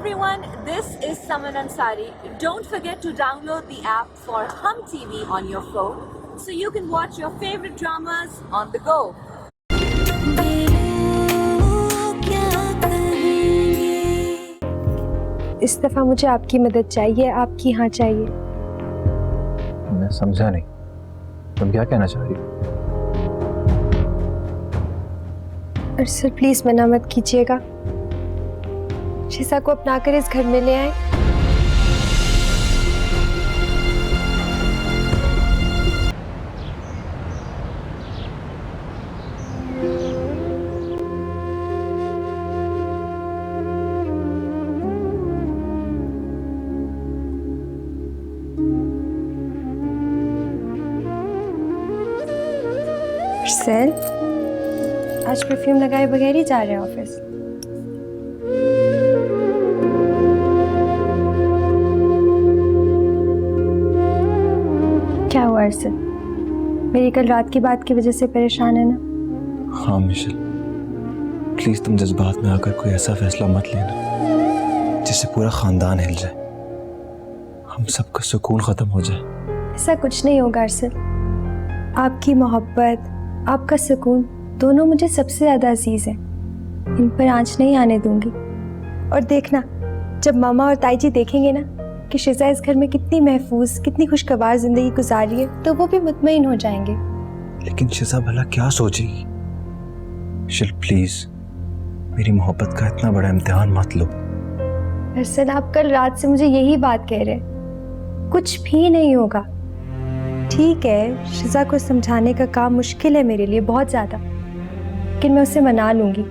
everyone, this is Saman Ansari. Don't forget to download the app for Hum TV on your phone so you can watch your favorite dramas on the go. इस दफा मुझे आपकी मदद चाहिए, आपकी हाँ चाहिए। मैं समझा नहीं, तुम क्या कहना चाह रही हो? अरसल प्लीज मना मत कीजिएगा, शिजा को अपना कर इस घर में ले आए। अरसल, आज परफ्यूम लगाए बगैर ही जा रहे हैं ऑफिस। क्या हुआ अरसल? मेरी कल रात की बात की वजह से परेशान है ना? हाँ मिशेल, प्लीज तुम जज्बात में आकर कोई ऐसा फैसला मत लेना जिससे पूरा खानदान हिल जाए, हम सबका सुकून खत्म हो जाए। ऐसा कुछ नहीं होगा अरसल, आपकी मोहब्बत, आपका सुकून दोनों मुझे सबसे ज्यादा अजीज हैं। इन पर आंच नहीं आने दूंगी। और देखना, जब मामा और ताई जी देखेंगे ना कि शिजा इस घर में कितनी महफूज, कितनी खुशगवार जिंदगी गुजार रही है, तो वो भी मुतमईन हो जाएंगे। लेकिन शिजा भला क्या सोचेगी? मिशेल प्लीज, मेरी मोहब्बत का इतना बड़ा इम्तिहान मत लो। अरसल, आप कल रात से मुझे यही बात कह रहे हैं, कुछ भी नहीं होगा। ठीक है, शिजा को समझाने का काम मुश्किल है मेरे लिए बहुत ज्यादा, लेकिन मैं उसे मना लूंगी।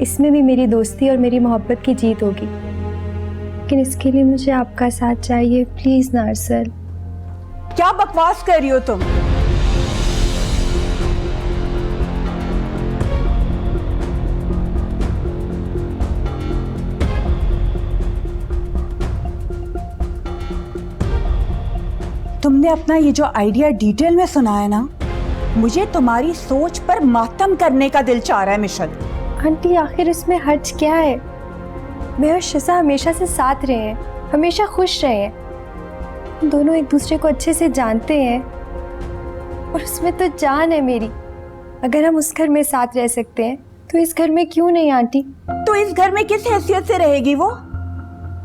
इसमें भी मेरी दोस्ती और मेरी मोहब्बत की जीत होगी, लेकिन इसके लिए मुझे आपका साथ चाहिए। प्लीज ना अरसल। क्या बकवास कर रही हो तुम? तुमने अपना ये जो आइडिया डिटेल में सुना है ना, मुझे तुम्हारी सोच पर मातम करने का दिल चाह रहा है मिशेल। आंटी, आखिर इसमें हर्ज क्या है? मैं और शिजा हमेशा से साथ रहे हैं, हमेशा खुश रहे हैं, हम दोनों एक दूसरे को अच्छे से जानते हैं, और उसमें तो जान है मेरी। अगर हम उस घर में साथ रह सकते हैं तो इस घर में क्यों नहीं आंटी? तो इस घर में किस हैसियत से रहेगी वो?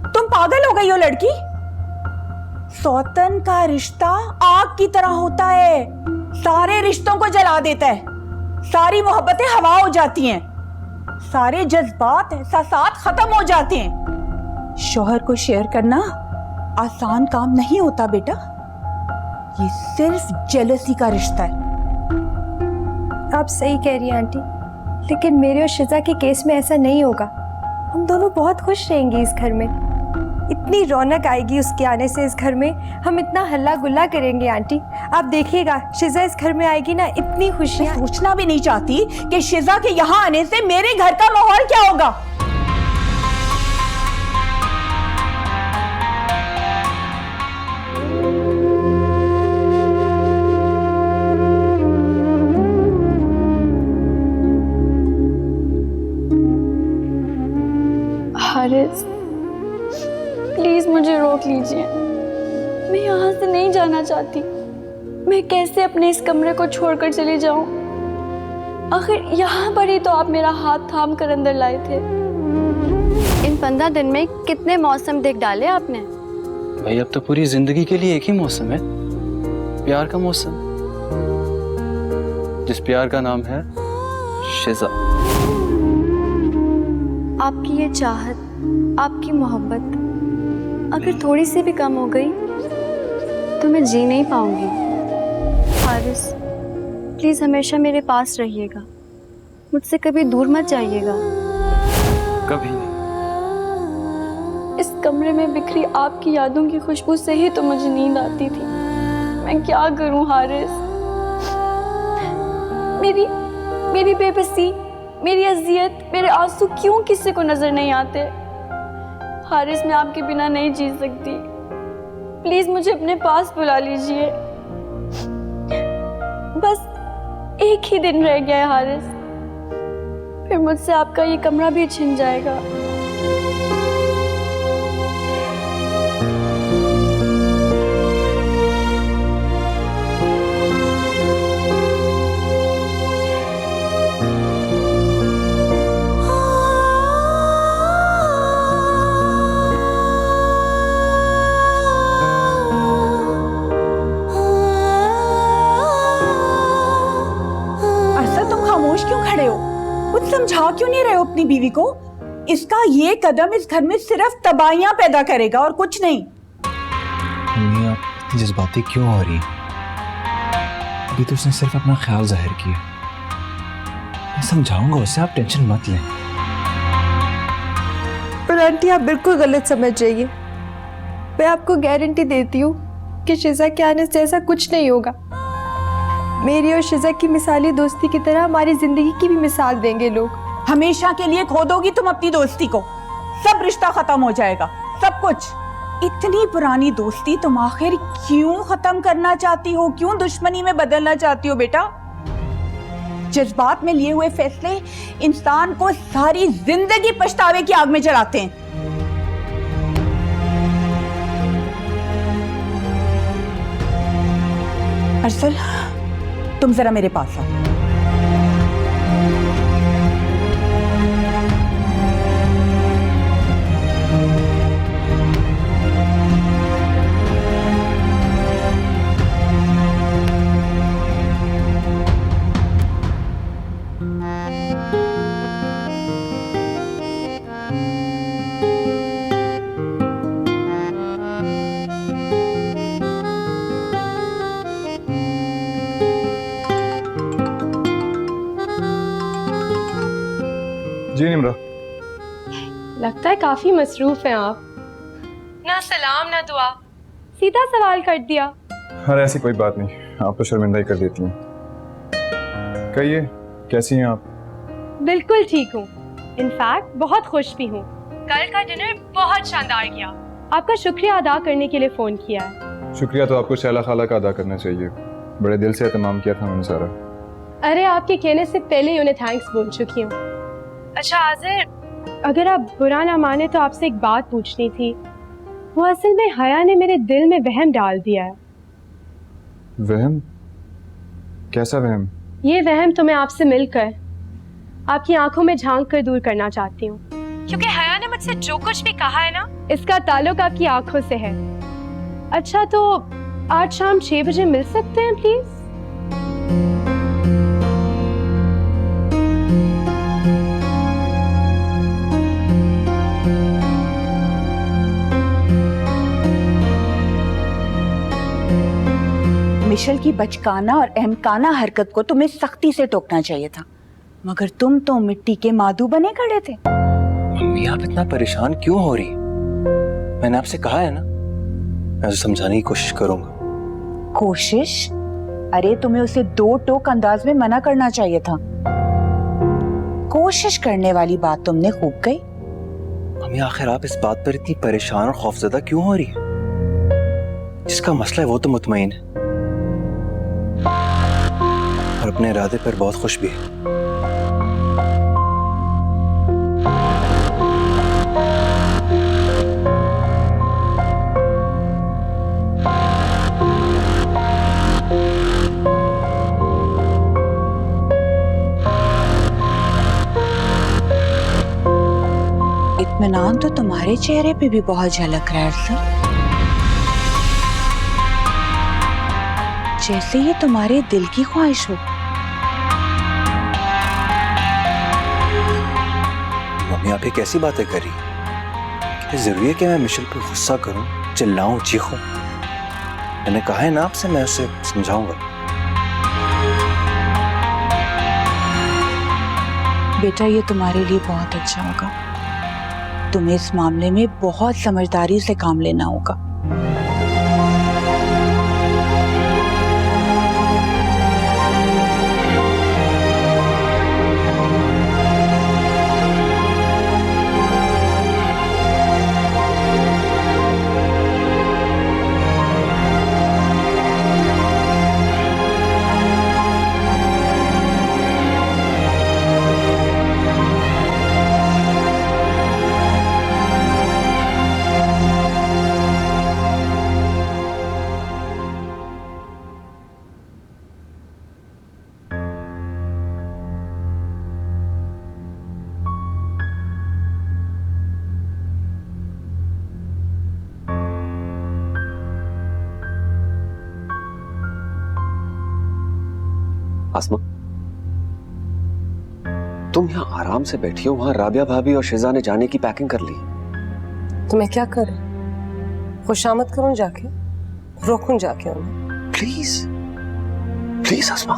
तुम पागल हो गई हो लड़की? सौतन का रिश्ता आग की तरह होता है, सारे रिश्तों को जला देता है, सारी मोहब्बतें हवा हो जाती हैं, सारे जज्बात एहसासात खत्म हो जाते हैं। शौहर को शेयर करना आसान काम नहीं होता बेटा, ये सिर्फ जेलसी का रिश्ता है। आप सही कह रही हैं आंटी, लेकिन मेरे और शिजा के केस में ऐसा नहीं होगा। हम दोनों बहुत खुश रहेंगे इस घर में, इतनी रौनक आएगी उसके आने से। इस घर में हम इतना हल्ला गुल्ला करेंगे आंटी, आप देखिएगा शिजा इस घर में आएगी ना, इतनी खुशियां। सोचना भी नहीं चाहती कि शिजा के यहाँ आने से मेरे घर का माहौल क्या होगा। हारिस, प्लीज मुझे रोक लीजिए, मैं यहाँ से नहीं जाना चाहती। मैं कैसे अपने इस कमरे को छोड़कर चली जाऊं? आखिर यहाँ पर ही तो आप मेरा हाथ थाम कर अंदर लाए थे। इन 15 दिन में कितने मौसम देख डाले आपने? भाई अब तो पूरी जिंदगी के लिए एक ही मौसम है, प्यार का मौसम, जिस प्यार का नाम है शिजा। आपकी ये चाहत, आपकी मोहब्बत अगर थोड़ी सी भी कम हो गई तो मैं जी नहीं पाऊंगी। हारिस, प्लीज हमेशा मेरे पास रहिएगा, मुझसे कभी दूर मत जाइएगा। कभी नहीं। इस कमरे में बिखरी आपकी यादों की खुशबू से ही तो मुझे नींद आती थी। मैं क्या करूं हारिस? मेरी बेबसी, मेरी अजियत, मेरे आंसू क्यों किसी को नजर नहीं आते? हारिस, मैं आपके बिना नहीं जी सकती, प्लीज मुझे अपने पास बुला लीजिए। बस एक ही दिन रह गया है हारिस, फिर मुझसे आपका ये कमरा भी छिन जाएगा। समझा क्यों नहीं रहे हो अपनी बीवी को? इसका ये कदम इस घर में सिर्फ तबाहियां पैदा करेगा और कुछ नहीं। मम्मी आप इतनी जज्बाती क्यों हो रही? अभी तो उसने सिर्फ अपना ख्याल जाहिर किया। मैं समझाऊंगा उसे, आप टेंशन मत लें। पर आंटी आप बिल्कुल गलत समझ रही है। मैं आपको गारंटी देती हूँ कि शिजा के आने से ऐसा कुछ नहीं होगा। मेरी और शिजा की मिसाली दोस्ती की तरह हमारी जिंदगी की भी मिसाल देंगे लोग। हमेशा के लिए खो दोगी तुम अपनी दोस्ती को, सब रिश्ता खत्म हो जाएगा, सब कुछ। इतनी पुरानी दोस्ती तुम आखिर क्यों खत्म करना चाहती हो? क्यों दुश्मनी में बदलना चाहती हो बेटा? जज्बात में लिए हुए फैसले इंसान को सारी जिंदगी पछतावे की आग में जलाते हैं। अरसल, तुम जरा मेरे पास आओ। जी निम्रा। लगता है काफी मसरूफ हैं आप। ना सलाम ना दुआ, सीधा सवाल कर दिया। अरे ऐसी कोई बात नहीं, आप तो शर्मिंदा ही कर देती हैं। कहिए कैसी हैं आप? बिल्कुल ठीक हूँ, इनफैक्ट बहुत खुश भी हूँ। कल का डिनर बहुत शानदार गया। आपका शुक्रिया अदा करने के लिए फोन किया है। शुक्रिया तो आपको शैला खाला का अदा करना चाहिए, बड़े दिल से एहतमाम किया था मैंने सारा। अरे आपके कहने से पहले ही उन्हें थैंक्स बोल चुकी हूँ। अच्छा आज़िर, अगर आप बुरा ना माने तो आपसे एक बात पूछनी थी। वो असल में हया ने मेरे दिल में वहम डाल दिया है। वहम? कैसा वहम? ये वहम तो मैं आपसे मिलकर आपकी आंखों में झांक कर दूर करना चाहती हूँ, क्योंकि हया ने मुझसे जो कुछ भी कहा है ना, इसका ताल्लुक आपकी आंखों से है। अच्छा तो आज शाम 6 बजे मिल सकते हैं प्लीज? मिशेल की बचकाना और अहमकाना हरकत को तुम्हें सख्ती से टोकना चाहिए था, मगर तुम तो मिट्टी के मादू बने खड़े थे। मम्मी आप इतना परेशान क्यों हो रही? मैंने आपसे कहा है ना, मैं उसे समझाने की कोशिश करूंगा। कोशिश? अरे तुम्हें उसे 2 टोक अंदाज में मना करना चाहिए था। कोशिश करने वाली बात तुमने खूब कही। मम्मी आखिर आप इस बात पर इतनी परेशान और खौफजदा क्यों हो रही है? जिसका मसला है वो तो मुतमईन है और अपने इरादे पर बहुत खुश भी है। इत्मीनान तो तुम्हारे चेहरे पे भी बहुत झलक रहा है सर, जैसे ये तुम्हारे दिल की ख्वाहिश हो। मम्मी आप ये कैसी बातें कर रही हैं? क्या जरूरी है कि मैं मिशेल पे गुस्सा करूं, चिल्लाऊं, चीखूं? मैंने कहा है ना आपसे, मैं उसे समझाऊंगा। बेटा ये तुम्हारे लिए बहुत अच्छा होगा। तुम्हें इस मामले में बहुत समझदारी से काम लेना होगा। आसमा तुम यहाँ आराम से बैठी हो, वहां राबिया भाभी और शिजा ने जाने की पैकिंग कर ली। तो मैं क्या करूं? खुशामद करूं जाके, रोकूं जाके उन्हें? प्लीज प्लीज अस्मा।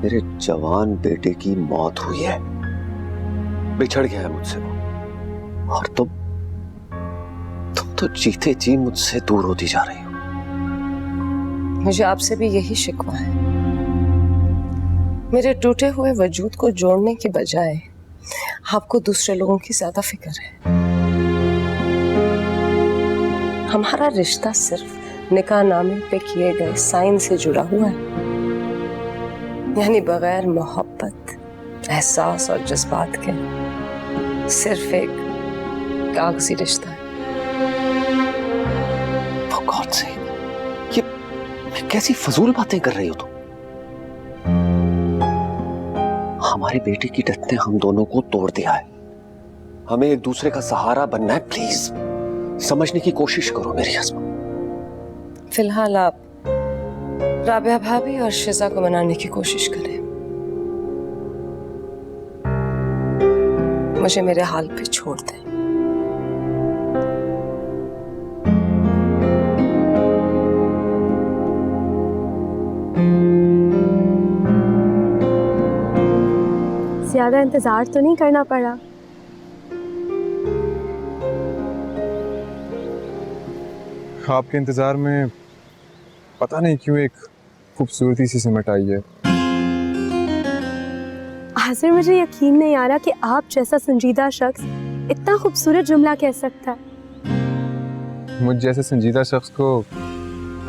मेरे जवान बेटे की मौत हुई है, बिछड़ गया है मुझसे वो, और तुम तो जीते जी मुझसे दूर होती जा रही हो। मुझे आपसे भी यही शिकवा है। मेरे टूटे हुए वजूद को जोड़ने की बजाय आपको दूसरे लोगों की ज्यादा फिक्र है। हमारा रिश्ता सिर्फ निकाह नामे पे किए गए साइन से जुड़ा हुआ है, यानी बगैर मोहब्बत, एहसास और जज्बात के सिर्फ एक कागजी रिश्ता है। For God's sake, ये कैसी फजूल बातें कर रही हो तुम? हमारी बेटी की डेथ ने हम दोनों को तोड़ दिया है, हमें एक दूसरे का सहारा बनना है। प्लीज समझने की कोशिश करो मेरी अस्मा। फिलहाल आप राबिया भाभी और शिजा को मनाने की कोशिश करें, मुझे मेरे हाल पे छोड़ दें। ज्यादा इंतजार तो नहीं करना पड़ा? आपके इंतजार में पता नहीं क्यों एक खूबसूरती सी सिमट आई है। हाजिर, मुझे यकीन नहीं आ रहा कि आप जैसा संजीदा शख्स इतना खूबसूरत जुमला कह सकता है। मुझ जैसे संजीदा शख्स को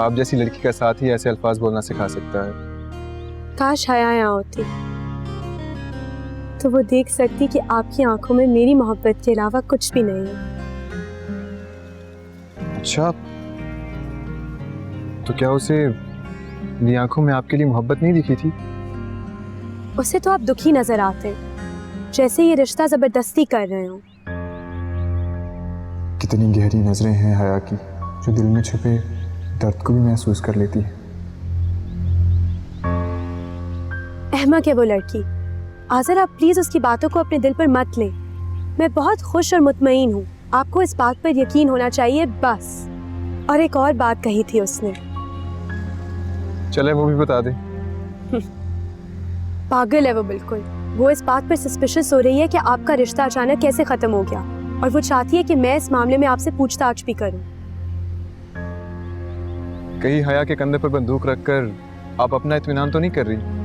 आप जैसी लड़की का साथ ही ऐसे अल्फाज बोलना सिखा सकता है। काश हया यहाँ होती तो वो देख सकती कि आपकी आंखों में मेरी मोहब्बत के अलावा कुछ भी नहीं है। अच्छा, तो क्या उसे मेरी आंखों में आपके लिए मोहब्बत नहीं दिखी थी? उसे तो आप दुखी नजर आते, जैसे ये रिश्ता जबरदस्ती कर रहे हो। कितनी गहरी नजरें हैं हया की, जो दिल में छुपे दर्द को भी महसूस कर लेती है। अहमक है वो लड़की। आज़र, आप प्लीज उसकी बातों को अपने दिल पर मत लें। मैं बहुत खुश और मुतमईन हूँ, आपको इस बात पर यकीन होना चाहिए बस। और एक और बात कही थी उसने। चले वो भी बता दे। पागल है वो बिल्कुल। वो इस बात पर सस्पिशियस हो रही है कि आपका रिश्ता अचानक कैसे खत्म हो गया, और वो चाहती है कि मैं इस मामले में आपसे पूछताछ भी करूं। कहीं हया के कंधे पर बंदूक रखकर आप अपना इत्मीनान तो नहीं कर रही?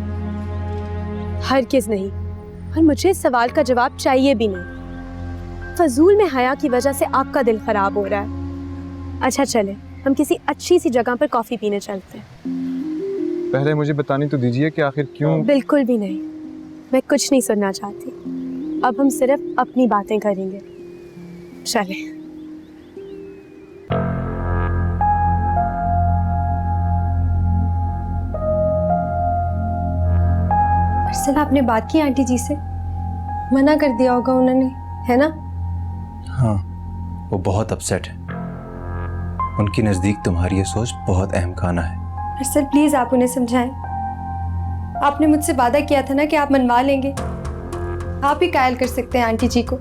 हरगिज़ नहीं, और मुझे इस सवाल का जवाब चाहिए भी नहीं। फजूल में हया की वजह से आपका दिल खराब हो रहा है। अच्छा चले, हम किसी अच्छी सी जगह पर कॉफी पीने चलते हैं। पहले मुझे बतानी तो दीजिए कि आखिर क्यों। बिल्कुल भी नहीं, मैं कुछ नहीं सुनना चाहती। अब हम सिर्फ अपनी बातें करेंगे। चले। अरसल, आपने बात की आंटी जी से? मना कर दिया होगा उन्होंने, है ना? हाँ, वो बहुत अपसेट है। उनकी नज़दीक तुम्हारी ये सोच बहुत अहम खाना है। अरसल प्लीज आप उन्हें समझाएं। आपने मुझसे वादा किया था ना कि आप मनवा लेंगे। आप ही कायल कर सकते हैं आंटी जी को।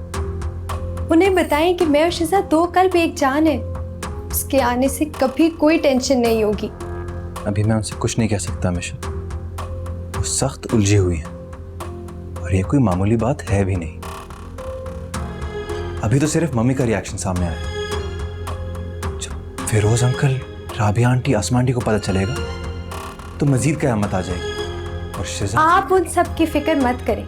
उन्हें बताएं कि मैं और शिजा दो कल्ब एक जान है। उसके आने से कभी कोई टेंशन नहीं होगी। अभी मैं उनसे कुछ नहीं कह सकता मिशा, वो सख्त उलझी हुई हैं, और ये कोई मामूली बात है भी नहीं। अभी तो सिर्फ मम्मी का रिएक्शन सामने आया। जब फिरोज अंकल, राबिया आंटी, अस्मा आंटी को पता चलेगा तो मजीद क़यामत आ जाएगी। और शिजा, आप उन सब की फिक्र मत करें,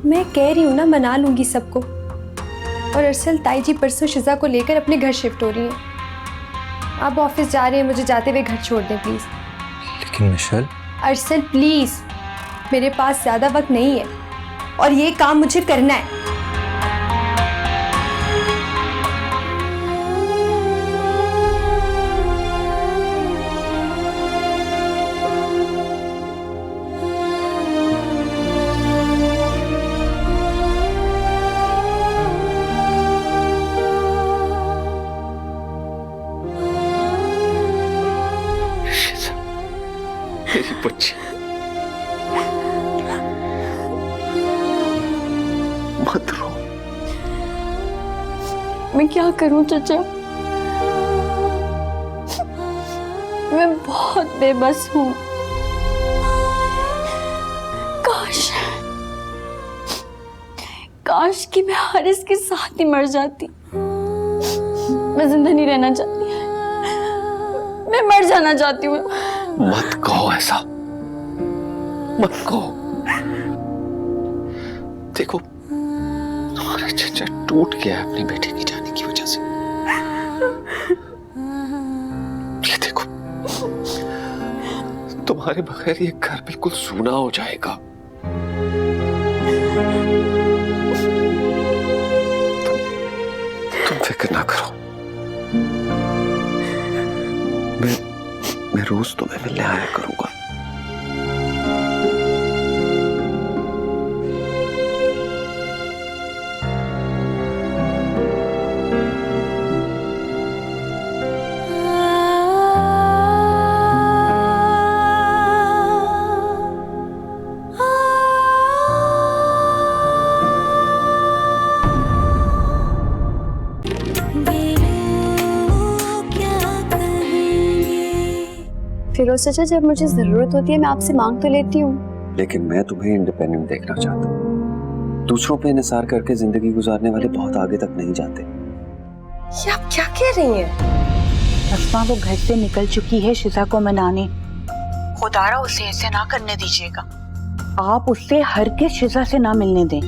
मैं कह रही हूँ ना, मना लूंगी सबको। और अरसल, ताई जी परसों शिजा को लेकर अपने घर शिफ्ट हो रही हैं। आप ऑफिस जा रहे हैं, मुझे जाते हुए घर छोड़ दें प्लीज। लेकिन मिशेल। अरसल प्लीज, मेरे पास ज्यादा वक्त नहीं है और ये काम मुझे करना है। मत रो। मैं क्या करूं चाचा, मैं बहुत बेबस हूं। काश कि मैं हारिस के साथ ही मर जाती। मैं जिंदा नहीं रहना चाहती, मैं मर जाना चाहती हूँ। मत कहो ऐसा, मत कहो। देखो तुम्हारा चचा टूट गया है अपनी बेटे की जाने की वजह से। ये देखो तुम्हारे बगैर ये घर बिल्कुल सूना हो जाएगा। तुम फिक्र ना करो, मैं रोज तुम्हें मिलने आया करूंगा। फिरोज चाचा, जब मुझे जरूरत होती है मैं आपसे मांग तो लेती हूँ, लेकिन मैं तुम्हें इंडिपेंडेंट देखना चाहता हूँ। दूसरों पे इंसार करके जिंदगी गुजारने वाले बहुत आगे तक नहीं जाते। ये आप क्या कह रही हैं? अस्मा वो घर से निकल चुकी है शिजा को मनाने। खुदारा उसे ऐसे ना करने दीजिएगा। आप उससे हरगिज़ शिजा से ना मिलने दें।